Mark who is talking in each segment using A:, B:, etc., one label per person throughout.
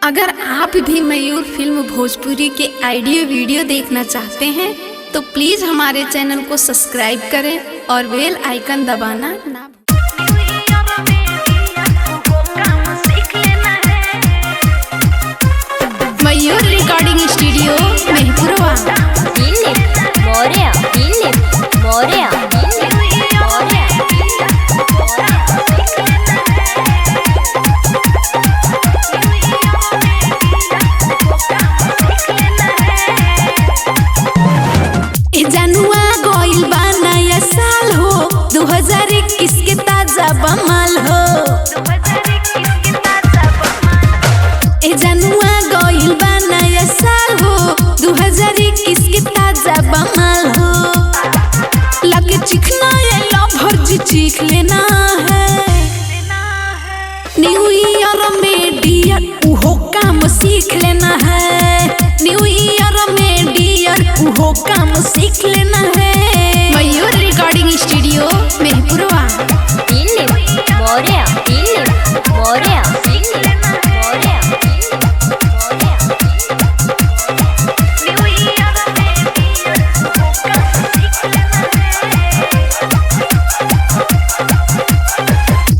A: अगर आप भी मयूर फिल्म भोजपुरी के ऑडियो वीडियो देखना चाहते हैं तो प्लीज़ हमारे चैनल को सब्सक्राइब करें और बेल आइकन दबाना ना मयूर रिकॉर्डिंग स्टूडियो मेहपुरवा। जनुआ गोइल बा नया साल हो 2021 के ताजा बमाल हो। जनुआ गोइल बा नया साल हो 2021 के ताजा बमाल हो। लगे चिखना ये लवर जी चीख लेना है। न्यू ईयर में डियर उहो काम सीख लेना है। न्यू ईयर में डियर उहो काम सीख लेना है। मयूर रिकॉर्डिंग स्टूडियो मेहपुरवा।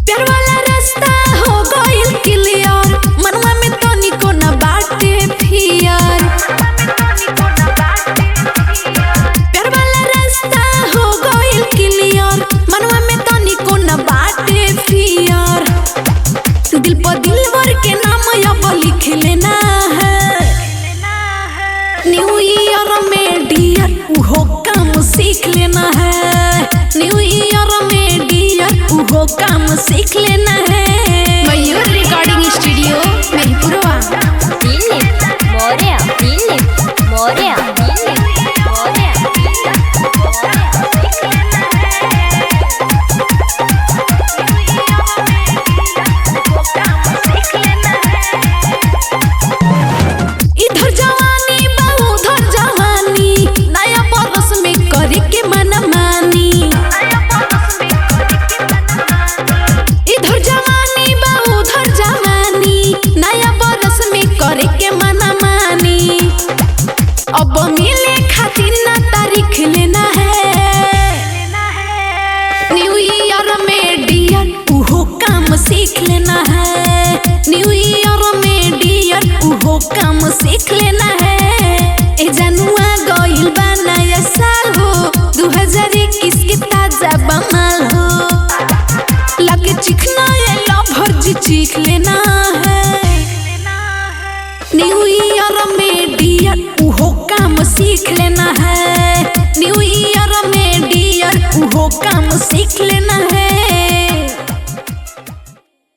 A: प्यार वाला रास्ता हो गइल क्लियर, मनवा में तनिको न बाटे फियर। प्यार वाला रास्ता हो गइल क्लियर, मनवा में तनिको न बाटे फियर। दिल पर दिलवर के नाम अब लिख लेना है। न्यू ईयर में डियर उहो काम सीख लेना है। न्यू ईयर में डियर उहो काम सीख लेना है। मयूर रिकॉर्डिंग स्टूडियो मेहपुरवा। इधर जवानी बा उधर जवानी, नया बरस में करे के मनमानी। इधर जवानी बा उधर जवानी, नया बरस में करे के मनमानी। अब मिले खातिर ना तारीख लेना है। न्यू ईयर में डियर उहो काम सीख लेना है। न्यू ईयर में डियर उहो काम सीख लेना है। ए जनुआ गोइल बा नया साल हो 2021 के ताजा बमाल हो। लगे चिखना ये लवर जी चीख लेना है। न्यू ईयर में डियर उहो काम सीख लेना है। न्यू ईयर में डियर उहो काम सीख लेना है।